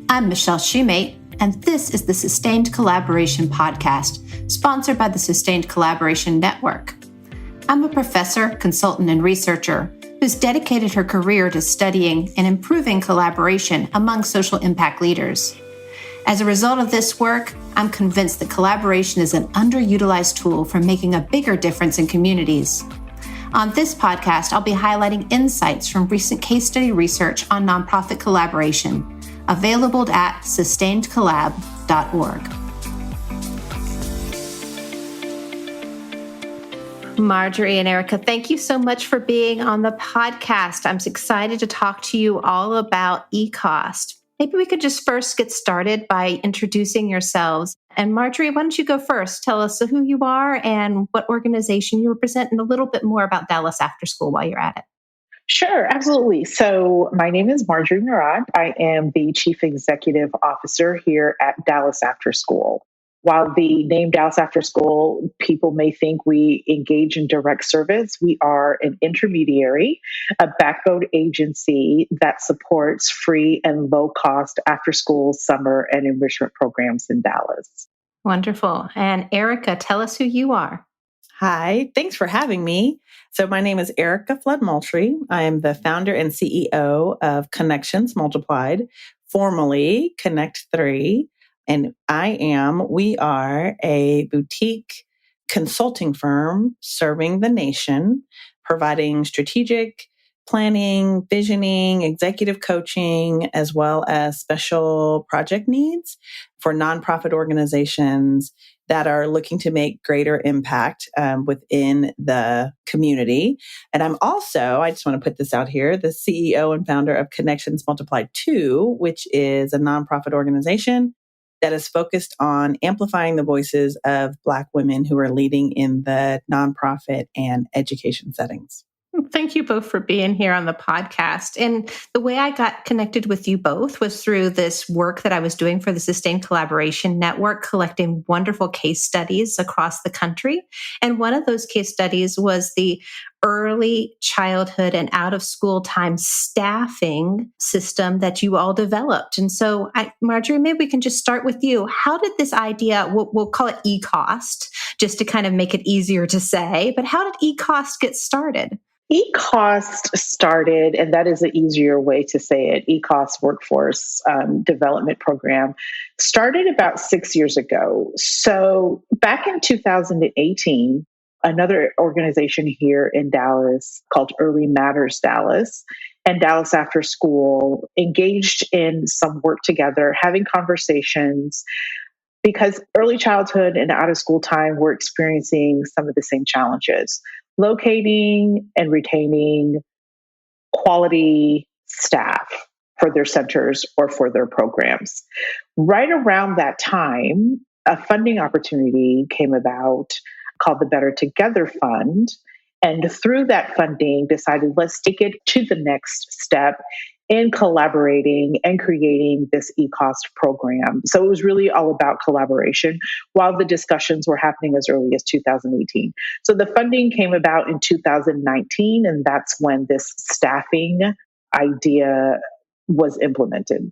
I'm Michelle Shoemate, and this is the Sustained Collaboration Podcast, sponsored by the Sustained Collaboration Network. I'm a professor, consultant, and researcher who's dedicated her career to studying and improving collaboration among social impact leaders. As a result of this work, I'm convinced that collaboration is an underutilized tool for making a bigger difference in communities. On this podcast, I'll be highlighting insights from recent case study research on nonprofit collaboration, available at sustainedcollab.org. Marjorie and Erica, thank you so much for being on the podcast. I'm excited to talk to you all about ECOST. Maybe we could just first get started by introducing yourselves. And Marjorie, why don't you go first? Tell us who you are and what organization you represent, and a little bit more about Dallas After School while you're at it. Sure, absolutely. So my name is Marjorie Murad. I am the Chief Executive Officer here at Dallas After School. While the name Dallas After School, people may think we engage in direct service, we are an intermediary, a backbone agency that supports free and low-cost after-school summer and enrichment programs in Dallas. Wonderful. And Erica, tell us who you are. Hi, thanks for having me. So my name is Erica Flood-Moultrie. I am the founder and CEO of Connections Multiplied, formerly Connect 3. And we are a boutique consulting firm serving the nation, providing strategic planning, visioning, executive coaching, as well as special project needs for nonprofit organizations that are looking to make greater impact within the community. And I'm also, I just want to put this out here, the CEO and founder of Connections Multiplied 2, which is a nonprofit organization that is focused on amplifying the voices of Black women who are leading in the nonprofit and education settings. Thank you both for being here on the podcast. And the way I got connected with you both was through this work that I was doing for the Sustained Collaboration Network, collecting wonderful case studies across the country. And one of those case studies was the early childhood and out of school time staffing system that you all developed. And so, Marjorie, maybe we can just start with you. How did this idea, we'll call it ECOST, just to kind of make it easier to say, but how did ECOST get started? ECOST started, and that is an easier way to say it, ECOST Workforce Development Program, started about 6 years ago. So back in 2018, another organization here in Dallas called Early Matters Dallas and Dallas After School engaged in some work together, having conversations, because early childhood and out of school time, we're experiencing some of the same challenges. Locating and retaining quality staff for their centers or for their programs. Right around that time, a funding opportunity came about called the Better Together Fund. And through that funding, decided let's take it to the next step in collaborating and creating this ECOST program. So it was really all about collaboration while the discussions were happening as early as 2018. So the funding came about in 2019, and that's when this staffing idea was implemented.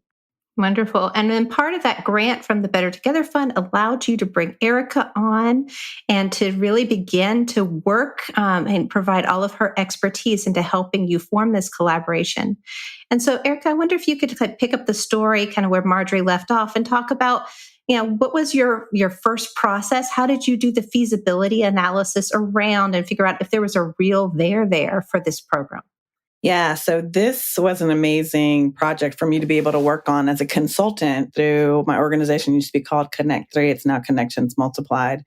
Wonderful. And then part of that grant from the Better Together Fund allowed you to bring Erica on and to really begin to work and provide all of her expertise into helping you form this collaboration. And so, Erica, I wonder if you could pick up the story kind of where Marjorie left off and talk about, what was your first process? How did you do the feasibility analysis around and figure out if there was a real there for this program? Yeah, so this was an amazing project for me to be able to work on as a consultant through my organization. It used to be called Connect 3. It's now Connections Multiplied.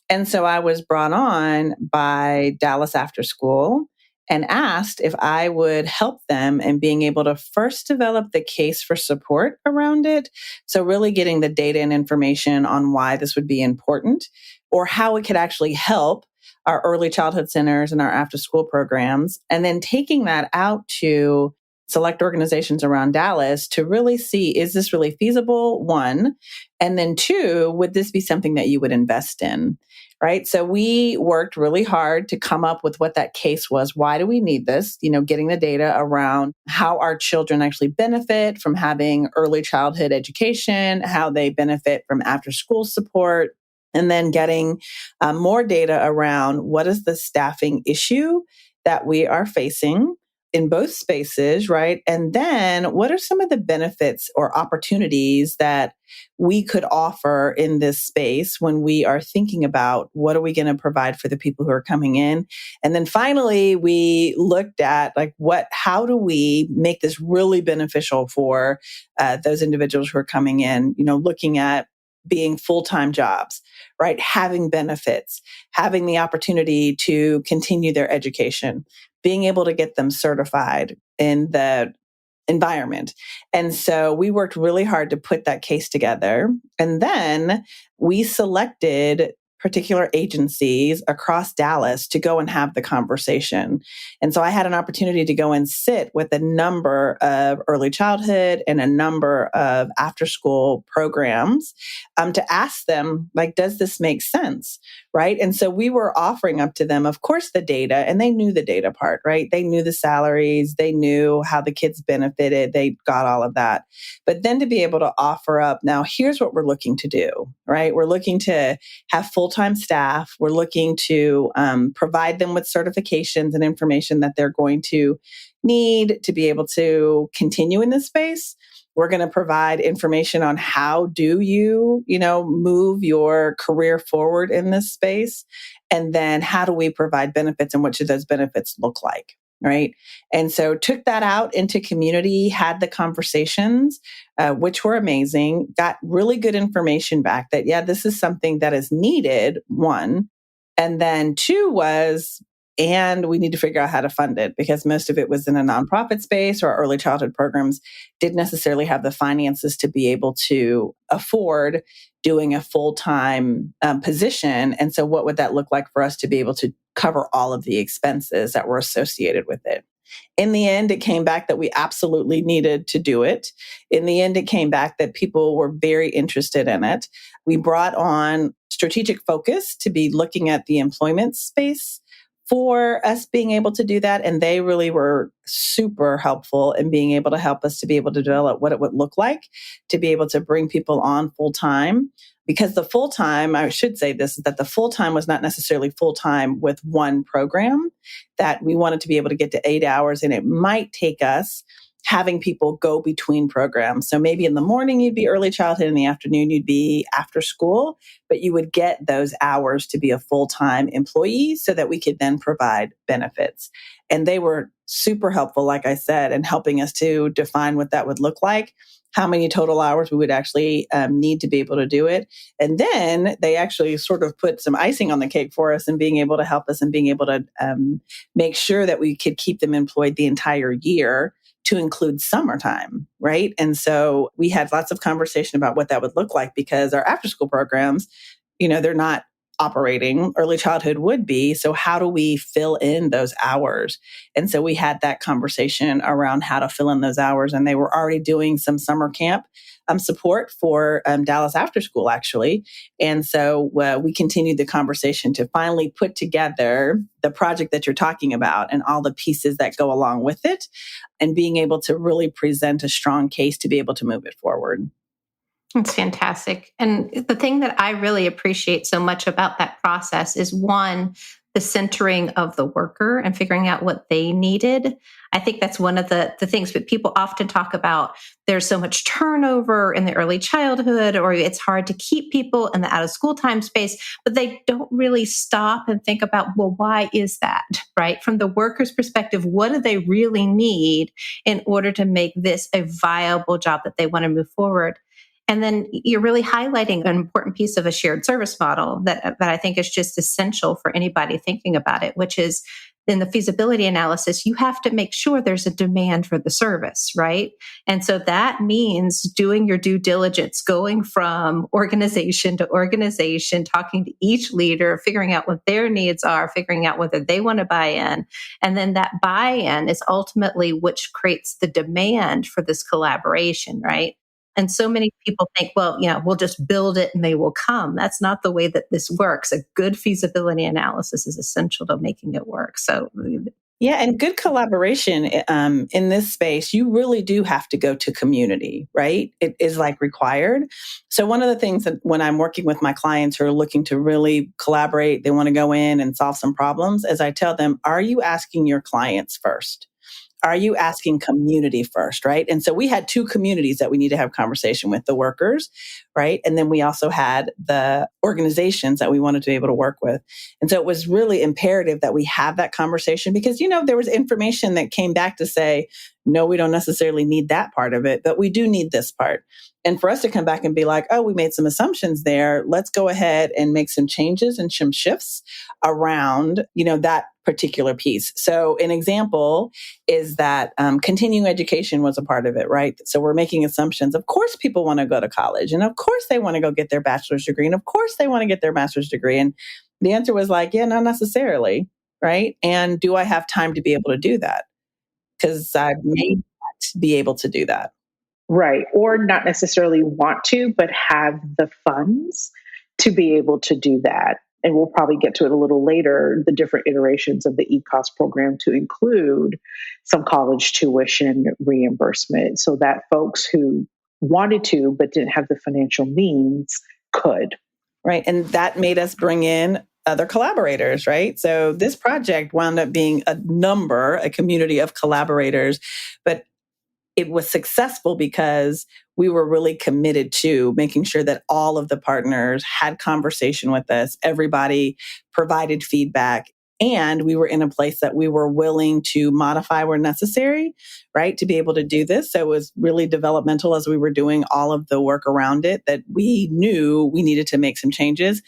And so I was brought on by Dallas After School and asked if I would help them in being able to first develop the case for support around it. So really getting the data and information on why this would be important or how it could actually help our early childhood centers and our after school programs, and then taking that out to select organizations around Dallas to really see, is this really feasible? One, and then two, would this be something that you would invest in? right? So we worked really hard to come up with what that case was. Why do we need this? Getting the data around how our children actually benefit from having early childhood education, how they benefit from after school support, and then getting more data around what is the staffing issue that we are facing in both spaces, right? And then what are some of the benefits or opportunities that we could offer in this space when we are thinking about what are we going to provide for the people who are coming in? And then finally, we looked at how do we make this really beneficial for those individuals who are coming in, looking at being full-time jobs, right? Having benefits, having the opportunity to continue their education, being able to get them certified in the environment. And so we worked really hard to put that case together. And then we selected particular agencies across Dallas to go and have the conversation. And so I had an opportunity to go and sit with a number of early childhood and a number of after school programs to ask them, does this make sense? Right. And so we were offering up to them, of course, the data, and they knew the data part, right? They knew the salaries, they knew how the kids benefited, they got all of that. But then to be able to offer up, now here's what we're looking to do, right? We're looking to have full-time staff. We're looking to provide them with certifications and information that they're going to need to be able to continue in this space. We're going to provide information on how do you, move your career forward in this space. And then how do we provide benefits and what should those benefits look like? Right. And so took that out into community, had the conversations, which were amazing, got really good information back that, this is something that is needed, one. And then two was, and we need to figure out how to fund it because most of it was in a nonprofit space, or early childhood programs didn't necessarily have the finances to be able to afford doing a full-time position. And so what would that look like for us to be able to cover all of the expenses that were associated with it? In the end, it came back that we absolutely needed to do it. In the end, it came back that people were very interested in it. We brought on strategic focus to be looking at the employment space for us being able to do that. And they really were super helpful in being able to help us to be able to develop what it would look like to be able to bring people on full time. Because the full time, I should say this, is that the full time was not necessarily full time with one program, that we wanted to be able to get to 8 hours, and it might take us having people go between programs. So maybe in the morning you'd be early childhood, in the afternoon you'd be after school, but you would get those hours to be a full-time employee so that we could then provide benefits. And they were super helpful, like I said, in helping us to define what that would look like, how many total hours we would actually need to be able to do it. And then they actually sort of put some icing on the cake for us and being able to help us and being able to make sure that we could keep them employed the entire year to include summertime, right? And so we had lots of conversation about what that would look like because our after school programs, they're not operating. Early childhood would be. So how do we fill in those hours? And so we had that conversation around how to fill in those hours. And they were already doing some summer camp support for Dallas After School, actually. And so we continued the conversation to finally put together the project that you're talking about and all the pieces that go along with it, and being able to really present a strong case to be able to move it forward. It's fantastic. And the thing that I really appreciate so much about that process is, one, the centering of the worker and figuring out what they needed. I think that's one of the things that people often talk about. There's so much turnover in the early childhood, or it's hard to keep people in the out of school time space, but they don't really stop and think about, well, why is that, right? From the worker's perspective, what do they really need in order to make this a viable job that they want to move forward? And then you're really highlighting an important piece of a shared service model that I think is just essential for anybody thinking about it, which is in the feasibility analysis, you have to make sure there's a demand for the service, right? And so that means doing your due diligence, going from organization to organization, talking to each leader, figuring out what their needs are, figuring out whether they want to buy in. And then that buy-in is ultimately which creates the demand for this collaboration, right? And so many people think, well, we'll just build it and they will come. That's not the way that this works. A good feasibility analysis is essential to making it work. So, yeah, and good collaboration in this space, you really do have to go to community, right? It is like required. So one of the things that when I'm working with my clients who are looking to really collaborate, they want to go in and solve some problems, as I tell them, are you asking your clients first? Are you asking community first, right? And so we had two communities that we need to have conversation with, the workers, right? And then we also had the organizations that we wanted to be able to work with. And so it was really imperative that we have that conversation because, there was information that came back to say, no, we don't necessarily need that part of it, but we do need this part. And for us to come back and be like, oh, we made some assumptions there. Let's go ahead and make some changes and some shifts around, that particular piece. So an example is that continuing education was a part of it, right? So we're making assumptions. Of course, people want to go to college, and of course they want to go get their bachelor's degree, and of course they want to get their master's degree. And the answer was like, yeah, not necessarily, right? And do I have time to be able to do that? Because I may not be able to do that. Right. Or not necessarily want to, but have the funds to be able to do that. And we'll probably get to it a little later, the different iterations of the ECOST program to include some college tuition reimbursement so that folks who wanted to but didn't have the financial means could. Right. And that made us bring in other collaborators, right? So this project wound up being a community of collaborators, but it was successful because we were really committed to making sure that all of the partners had conversation with us. Everybody provided feedback. And we were in a place that we were willing to modify where necessary, right, to be able to do this. So it was really developmental as we were doing all of the work around it that we knew we needed to make some changes.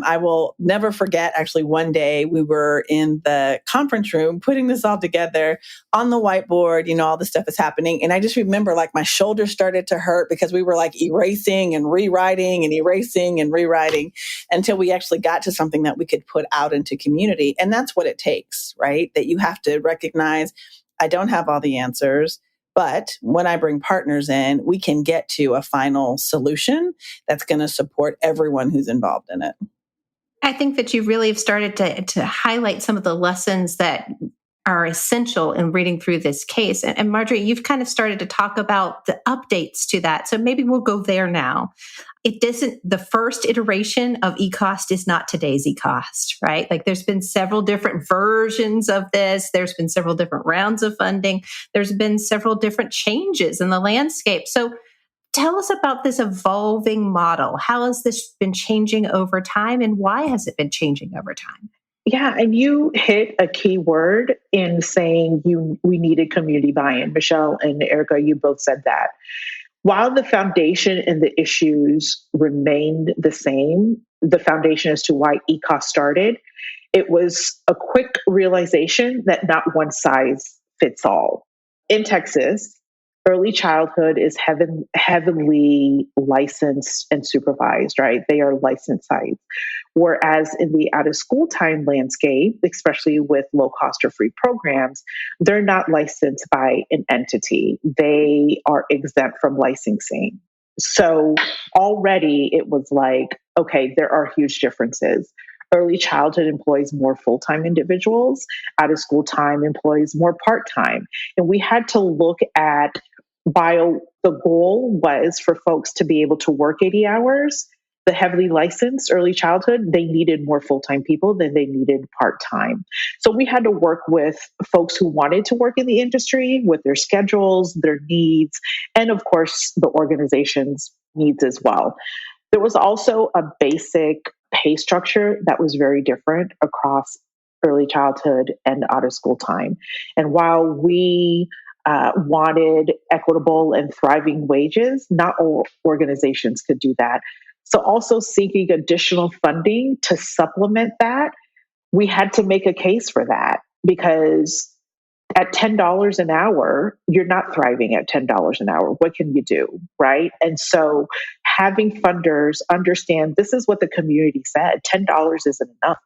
I will never forget, actually, one day we were in the conference room putting this all together on the whiteboard, all the stuff is happening. And I just remember like my shoulders started to hurt because we were like erasing and rewriting and erasing and rewriting until we actually got to something that we could put out into community. And that's what it takes, right? That you have to recognize, I don't have all the answers. But when I bring partners in, we can get to a final solution that's going to support everyone who's involved in it. I think that you really have started to highlight some of the lessons that are essential in reading through this case. And Marjorie, you've kind of started to talk about the updates to that. So maybe we'll go there now. The first iteration of ECOST is not today's ECOST, right? Like there's been several different versions of this. There's been several different rounds of funding. There's been several different changes in the landscape. So tell us about this evolving model. How has this been changing over time, and why has it been changing over time? Yeah, and you hit a key word in saying we needed community buy-in. Michelle and Erica, you both said that. While the foundation and the issues remained the same, the foundation as to why ECOST started, it was a quick realization that not one size fits all. In Texas, early childhood is heavily licensed and supervised, right? They are licensed sites. Whereas in the out of school time landscape, especially with low cost or free programs, they're not licensed by an entity. They are exempt from licensing. So already it was like, okay, there are huge differences. Early childhood employs more full-time individuals. Out of school time employs more part-time. And we had to look at while the goal was for folks to be able to work 80 hours, the heavily licensed early childhood, they needed more full-time people than they needed part-time. So we had to work with folks who wanted to work in the industry with their schedules, their needs, and of course, the organization's needs as well. There was also a basic pay structure that was very different across early childhood and out of school time. And while we wanted equitable and thriving wages, not all organizations could do that. So also seeking additional funding to supplement that, we had to make a case for that because at $10 an hour, you're not thriving at $10 an hour. What can you do, right? And so having funders understand this is what the community said, $10 isn't enough.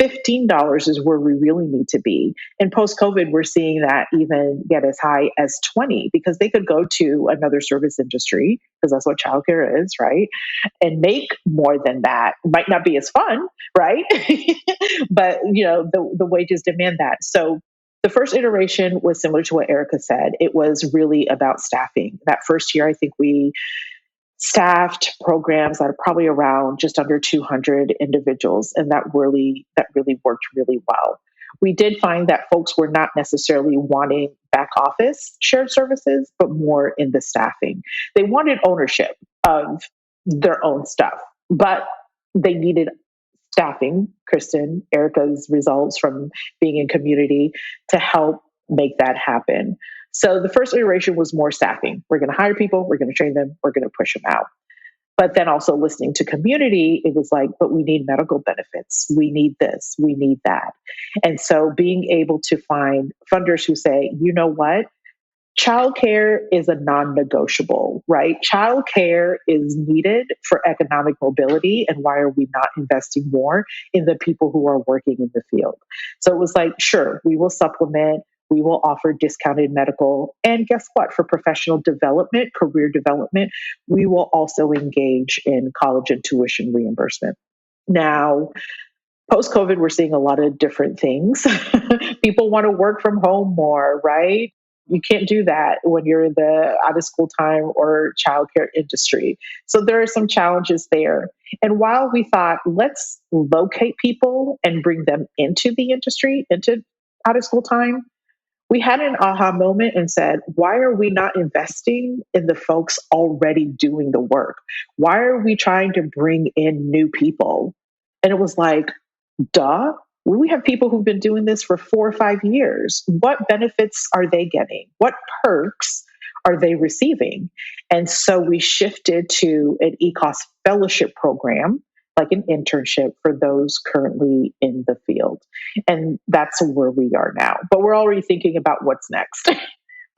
$15 is where we really need to be. And post COVID, we're seeing that even get as high as 20 because they could go to another service industry because that's what childcare is, right? And make more than that. Might not be as fun, right? But the wages demand that. So the first iteration was similar to what Erica said. It was really about staffing. That first year, I think we staffed programs that are probably around just under 200 individuals, and that really worked really well. We did find that folks were not necessarily wanting back office shared services, but more in the staffing. They wanted ownership of their own stuff, but they needed staffing. Kristen, Erica's results from being in community to help make that happen. So the first iteration was more staffing. We're going to hire people, we're going to train them, we're going to push them out. But then also listening to community, it was like, but we need medical benefits. We need this, we need that. And so being able to find funders who say, you know what? Childcare is a non-negotiable, right? Childcare is needed for economic mobility. And why are we not investing more in the people who are working in the field? So it was like, sure, we will supplement. We will offer discounted medical. And guess what? For professional development, career development, we will also engage in college and tuition reimbursement. Now, post-COVID, we're seeing a lot of different things. People want to work from home more, right? You can't do that when you're in the out of school time or childcare industry. So there are some challenges there. And while we thought, let's locate people and bring them into the industry, into out of school time, we had an aha moment and said, why are we not investing in the folks already doing the work? Why are we trying to bring in new people? And it was like, duh. We have people who've been doing this for 4 or 5 years. What benefits are they getting? What perks are they receiving? And so we shifted to an ECOST fellowship program, like an internship for those currently in the field. And that's where we are now. But we're already thinking about what's next.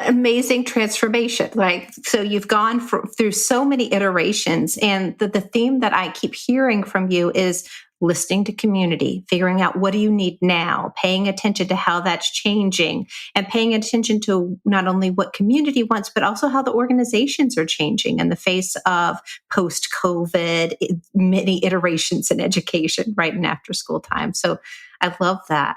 Amazing transformation. Like, so you've gone through so many iterations, and the theme that I keep hearing from you is listening to community, figuring out what do you need now, paying attention to how that's changing, and paying attention to not only what community wants, but also how the organizations are changing in the face of post-COVID, many iterations in education, right, and after school time. So I love that.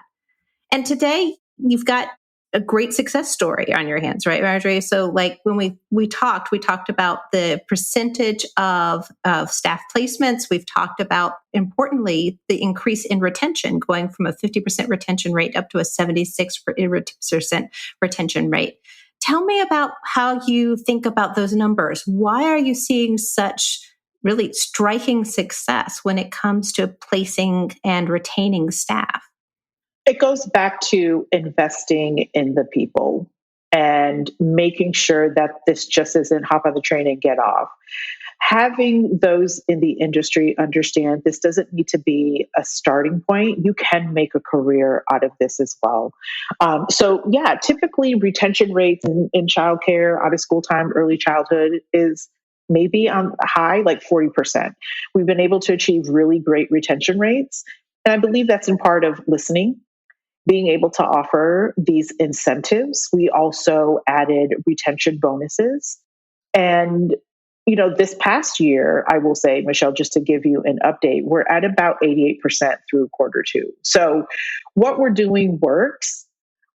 And today you've got a great success story on your hands, right, Marjorie? So like when we talked about the percentage of staff placements. We've talked about, importantly, the increase in retention, going from a 50% retention rate up to a 76% retention rate. Tell me about how you think about those numbers. Why are you seeing such really striking success when it comes to placing and retaining staff? It goes back to investing in the people and making sure that this just isn't hop on the train and get off. Having those in the industry understand this doesn't need to be a starting point. You can make a career out of this as well. Typically retention rates in childcare, out of school time, early childhood is maybe on high, like 40%. We've been able to achieve really great retention rates. And I believe that's in part of listening, being able to offer these incentives. We also added retention bonuses. And, this past year, I will say, Michelle, just to give you an update, we're at about 88% through quarter 2. So what we're doing works,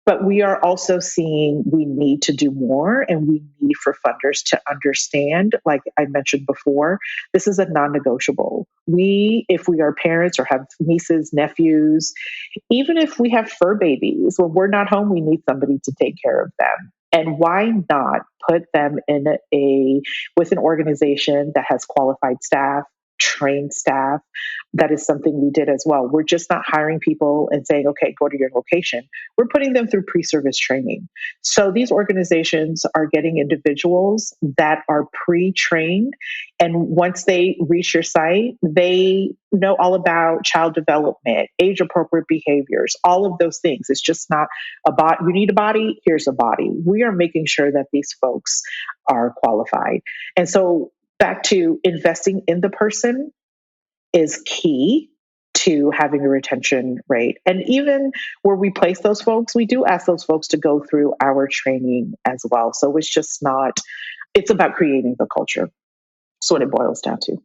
but we are also seeing we need to do more, and we need for funders to understand, like I mentioned before, this is a non-negotiable. If we are parents or have nieces, nephews, even if we have fur babies, when we're not home, we need somebody to take care of them. And why not put them with an organization that has qualified staff, trained staff? That is something we did as well. We're just not hiring people and saying, okay, go to your location. We're putting them through pre-service training. So these organizations are getting individuals that are pre-trained. And once they reach your site, they know all about child development, age appropriate behaviors, all of those things. It's just not you need a body, here's a body. We are making sure that these folks are qualified. And so back to investing in the person is key to having a retention rate. And even where we place those folks, we do ask those folks to go through our training as well. So it's just not, it's about creating the culture. That's what it boils down to.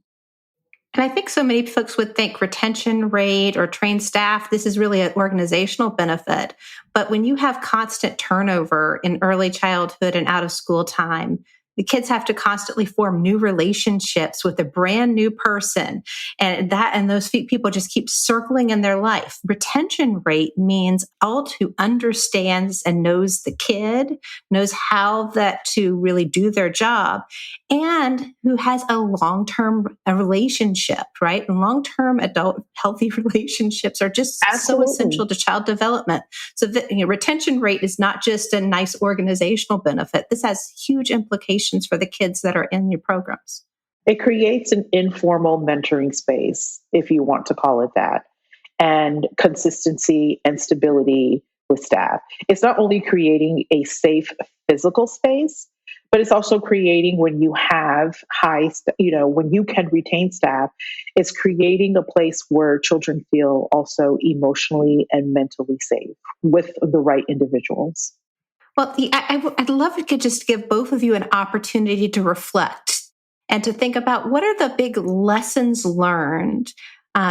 And I think so many folks would think retention rate or trained staff, this is really an organizational benefit. But when you have constant turnover in early childhood and out of school time, the kids have to constantly form new relationships with a brand new person. And those people just keep circling in their life. Retention rate means adult who understands and knows the kid, knows how that to really do their job, and who has a long-term relationship, right? And long-term adult healthy relationships are just Absolutely. so essential to child development. So retention rate is not just a nice organizational benefit. This has huge implications for the kids that are in your programs. It creates an informal mentoring space, if you want to call it that, and consistency and stability with staff. It's not only creating a safe physical space, but it's also creating, when you have when you can retain staff, it's creating a place where children feel also emotionally and mentally safe with the right individuals. Well, I'd love to just give both of you an opportunity to reflect and to think about what are the big lessons learned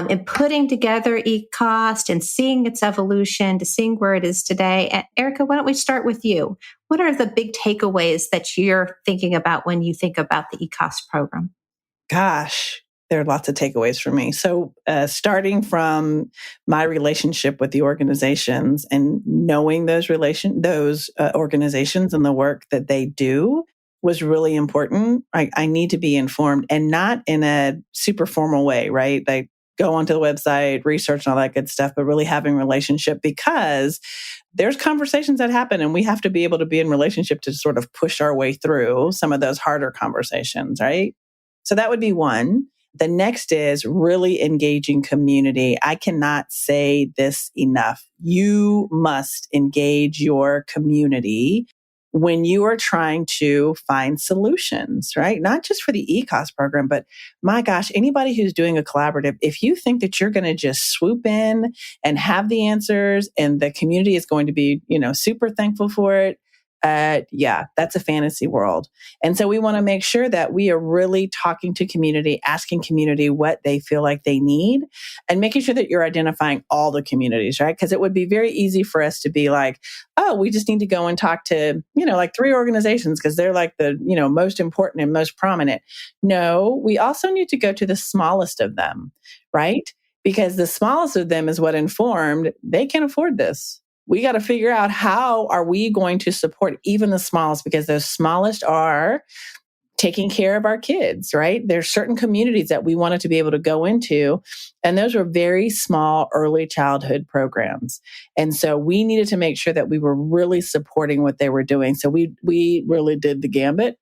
in putting together ECOST and seeing its evolution to seeing where it is today. And Erica, why don't we start with you? What are the big takeaways that you're thinking about when you think about the ECOST program? Gosh, there are lots of takeaways for me. So starting from my relationship with the organizations and knowing those organizations and the work that they do was really important. I need to be informed, and not in a super formal way, right? Like go onto the website, research and all that good stuff, but really having relationship, because there's conversations that happen and we have to be able to be in relationship to sort of push our way through some of those harder conversations, right? So that would be one. The next is really engaging community. I cannot say this enough. You must engage your community when you are trying to find solutions, right? Not just for the ECOST program, but my gosh, anybody who's doing a collaborative, if you think that you're going to just swoop in and have the answers and the community is going to be, super thankful for it, that's a fantasy world. And so we want to make sure that we are really talking to community, asking community what they feel like they need, and making sure that you're identifying all the communities, right? Because it would be very easy for us to be like, oh, we just need to go and talk to, like 3 organizations because they're like the, most important and most prominent. No, we also need to go to the smallest of them, right? Because the smallest of them is what informed they can afford this. We got to figure out how are we going to support even the smallest, because those smallest are taking care of our kids, right? There's certain communities that we wanted to be able to go into, and those were very small early childhood programs. And so we needed to make sure that we were really supporting what they were doing. So we really did the gambit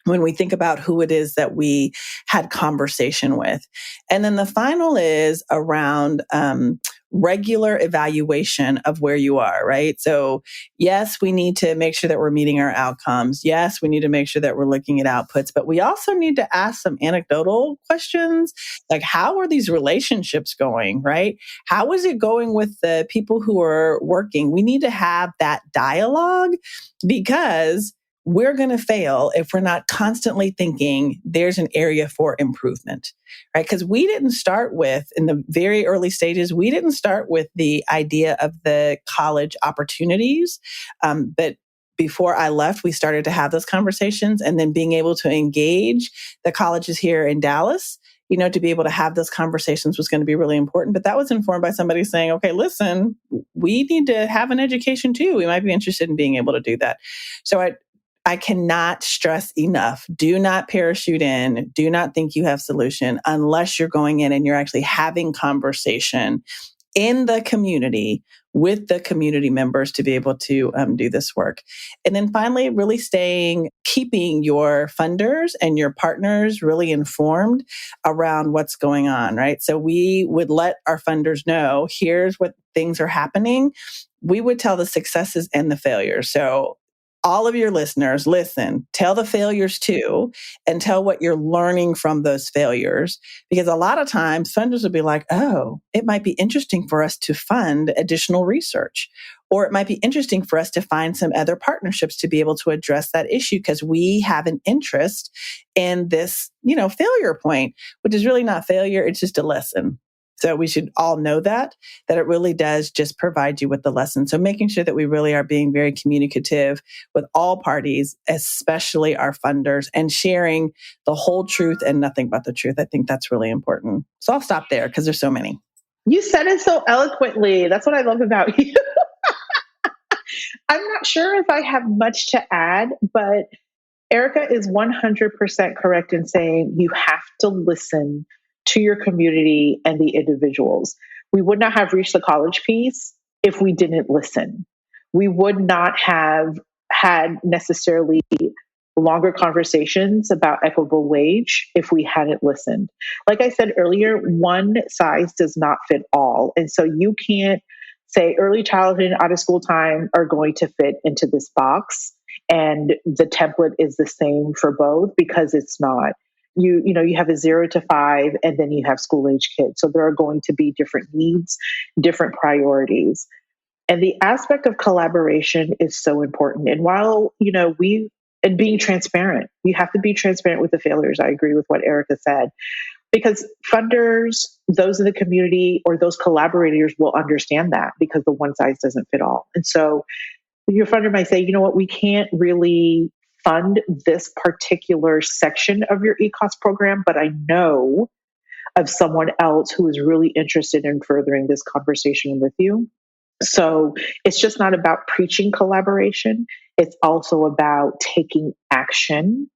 when we think about who it is that we had conversation with. And then the final is around regular evaluation of where you are, right? So yes, we need to make sure that we're meeting our outcomes. Yes, we need to make sure that we're looking at outputs, but we also need to ask some anecdotal questions, like how are these relationships going, right? How is it going with the people who are working? We need to have that dialogue, because we're going to fail if we're not constantly thinking there's an area for improvement, right? Because we didn't start with, in the very early stages, we didn't start with the idea of the college opportunities. But before I left, we started to have those conversations, and then being able to engage the colleges here in Dallas, to be able to have those conversations was going to be really important. But that was informed by somebody saying, okay, listen, we need to have an education too. We might be interested in being able to do that. So I cannot stress enough. Do not parachute in. Do not think you have solution unless you're going in and you're actually having conversation in the community with the community members to be able to do this work. And then finally, really keeping your funders and your partners really informed around what's going on, right? So we would let our funders know, here's what things are happening. We would tell the successes and the failures. So all of your listeners, listen, tell the failures too, and tell what you're learning from those failures. Because a lot of times funders will be like, oh, it might be interesting for us to fund additional research, or it might be interesting for us to find some other partnerships to be able to address that issue because we have an interest in this, failure point, which is really not failure. It's just a lesson. So we should all know that it really does just provide you with the lesson. So making sure that we really are being very communicative with all parties, especially our funders, and sharing the whole truth and nothing but the truth. I think that's really important. So I'll stop there because there's so many. You said it so eloquently. That's what I love about you. I'm not sure if I have much to add, but Erica is 100% correct in saying you have to listen to your community and the individuals. We would not have reached the college piece if we didn't listen. We would not have had necessarily longer conversations about equitable wage if we hadn't listened. Like I said earlier, one size does not fit all. And so you can't say early childhood and out of school time are going to fit into this box and the template is the same for both, because it's not. You have a 0 to 5 and then you have school age kids. So there are going to be different needs, different priorities. And the aspect of collaboration is so important. And while, and being transparent, you have to be transparent with the failures. I agree with what Erica said, because funders, those in the community or those collaborators will understand that, because the one size doesn't fit all. And so your funder might say, you know what, we can't really fund this particular section of your ECOST program, but I know of someone else who is really interested in furthering this conversation with you. So it's just not about preaching collaboration. It's also about taking action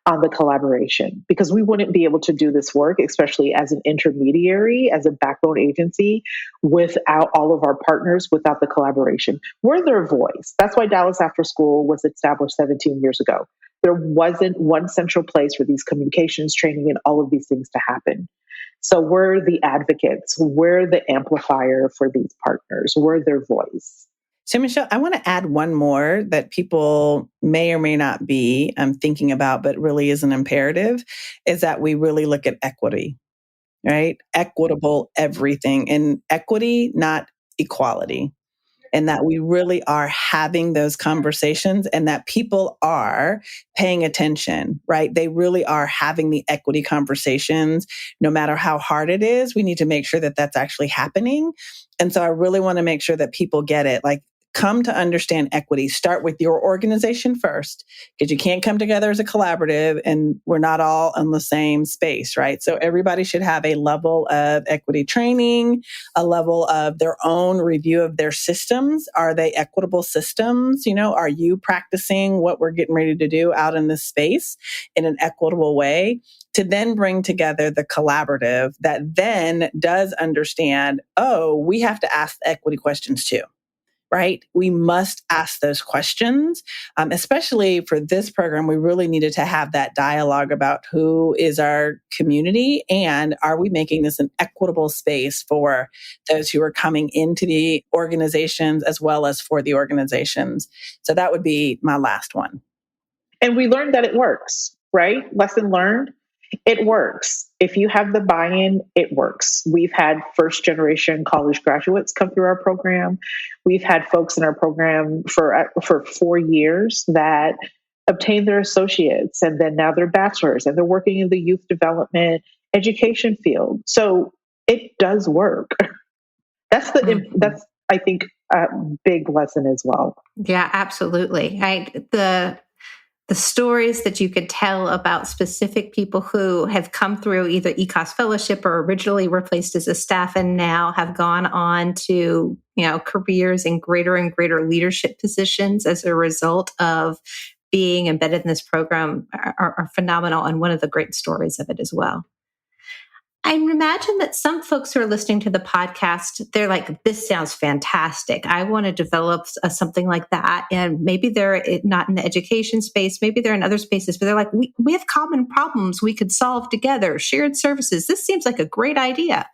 on the collaboration, because we wouldn't be able to do this work, especially as an intermediary, as a backbone agency, without all of our partners, without the collaboration. We're their voice. That's why Dallas After School was established 17 years ago. There wasn't one central place for these communications training and all of these things to happen. So we're the advocates. We're the amplifier for these partners. We're their voice. So, Michelle, I want to add one more that people may or may not be thinking about, but really is an imperative, is that we really look at equity, right? Equitable everything, and equity, not equality. And that we really are having those conversations and that people are paying attention, right? They really are having the equity conversations. No matter how hard it is, we need to make sure that that's actually happening. And so I really want to make sure that people get it. Like, come to understand equity. Start with your organization first, because you can't come together as a collaborative and we're not all in the same space, right? So everybody should have a level of equity training, a level of their own review of their systems. Are they equitable systems? Are you practicing what we're getting ready to do out in this space in an equitable way? To then bring together the collaborative that then does understand, oh, we have to ask the equity questions too. Right? We must ask those questions, especially for this program. We really needed to have that dialogue about who is our community and are we making this an equitable space for those who are coming into the organizations as well as for the organizations. So that would be my last one. And we learned that it works, right? Lesson learned. It works. If you have the buy-in, it works. We've had first generation college graduates come through our program. We've had folks in our program for 4 years that obtained their associates and then now they're bachelors and they're working in the youth development education field. So it does work. That's I think a big lesson as well. Yeah, absolutely. The stories that you could tell about specific people who have come through either ECOST fellowship or originally were placed as a staff and now have gone on to, careers in greater and greater leadership positions as a result of being embedded in this program are phenomenal, and one of the great stories of it as well. I imagine that some folks who are listening to the podcast, they're like, this sounds fantastic. I want to develop something like that. And maybe they're not in the education space. Maybe they're in other spaces, but they're like, we have common problems we could solve together, shared services. This seems like a great idea.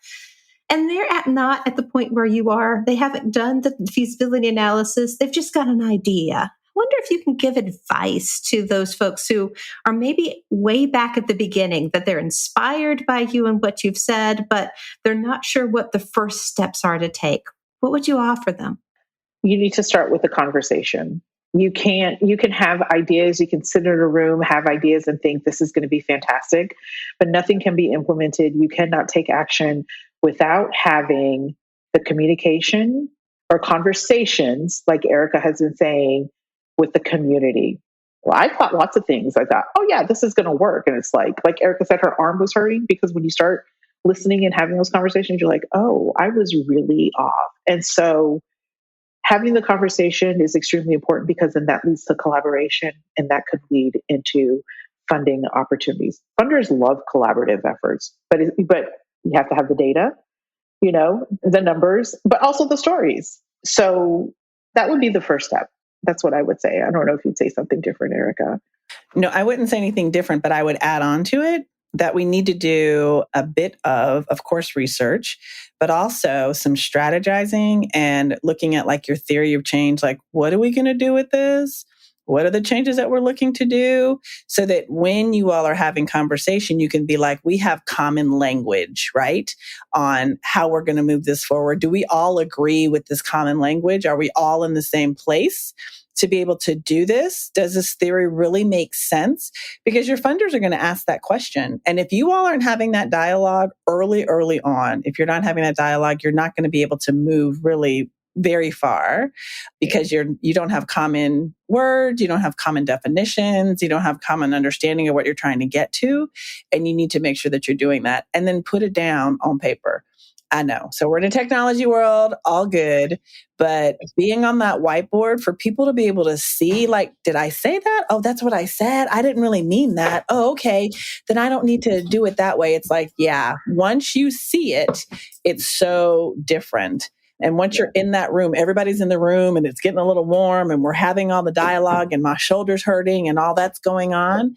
And they're not at the point where you are. They haven't done the feasibility analysis. They've just got an idea. wonder if you can give advice to those folks who are maybe way back at the beginning, that they're inspired by you and what you've said, but they're not sure what the first steps are to take. What would you offer them? You need to start with a conversation. You can have ideas, you can sit in a room, have ideas and think this is going to be fantastic, but nothing can be implemented. You cannot take action without having the communication or conversations, like Erica has been saying, with the community. Well, I thought lots of things. I thought, oh yeah, this is going to work. And it's like Erica said, her arm was hurting, because when you start listening and having those conversations, you're like, oh, I was really off. And so having the conversation is extremely important, because then that leads to collaboration, and that could lead into funding opportunities. Funders love collaborative efforts, but you have to have the data, the numbers, but also the stories. So that would be the first step. That's what I would say. I don't know if you'd say something different, Erica. No, I wouldn't say anything different, but I would add on to it that we need to do a bit of course, research, but also some strategizing and looking at like your theory of change. Like, what are we going to do with this? What are the changes that we're looking to do? So that when you all are having conversation, you can be like, we have common language, right? On how we're going to move this forward. Do we all agree with this common language? Are we all in the same place to be able to do this? Does this theory really make sense? Because your funders are going to ask that question. And if you all aren't having that dialogue early on, if you're not having that dialogue, you're not going to be able to move really very far, because you don't have common words, you don't have common definitions, you don't have common understanding of what you're trying to get to. And you need to make sure that you're doing that, and then put it down on paper. I know. So we're in a technology world, all good, but being on that whiteboard for people to be able to see, like, did I say that? Oh, that's what I said. I didn't really mean that. Oh, okay. Then I don't need to do it that way. It's like, yeah, once you see it, it's so different. And once you're in that room, everybody's in the room and it's getting a little warm and we're having all the dialogue and my shoulder's hurting and all that's going on.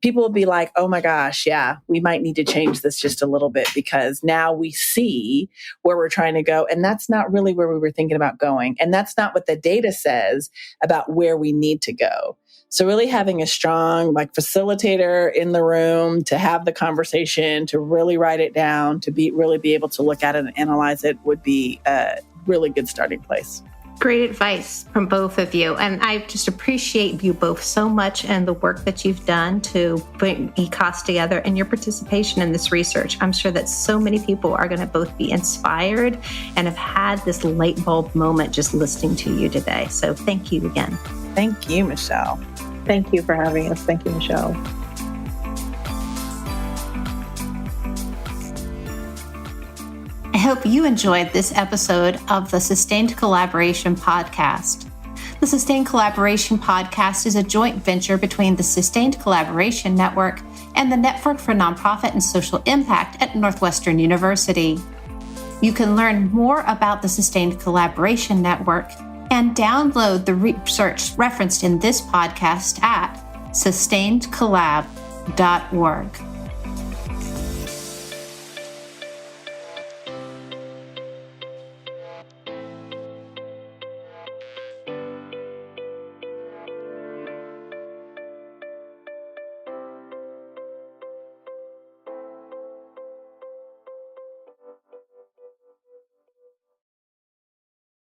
People will be like, oh my gosh, yeah, we might need to change this just a little bit, because now we see where we're trying to go. And that's not really where we were thinking about going. And that's not what the data says about where we need to go. So really having a strong facilitator in the room to have the conversation, to really write it down, to really be able to look at it and analyze it would be a really good starting place. Great advice from both of you. And I just appreciate you both so much and the work that you've done to bring ECOST together and your participation in this research. I'm sure that so many people are going to both be inspired and have had this light bulb moment just listening to you today. So thank you again. Thank you, Michelle. Thank you for having us. Thank you, Michelle. I hope you enjoyed this episode of the Sustained Collaboration Podcast. The Sustained Collaboration Podcast is a joint venture between the Sustained Collaboration Network and the Network for Nonprofit and Social Impact at Northwestern University. You can learn more about the Sustained Collaboration Network and download the research referenced in this podcast at sustainedcollab.org.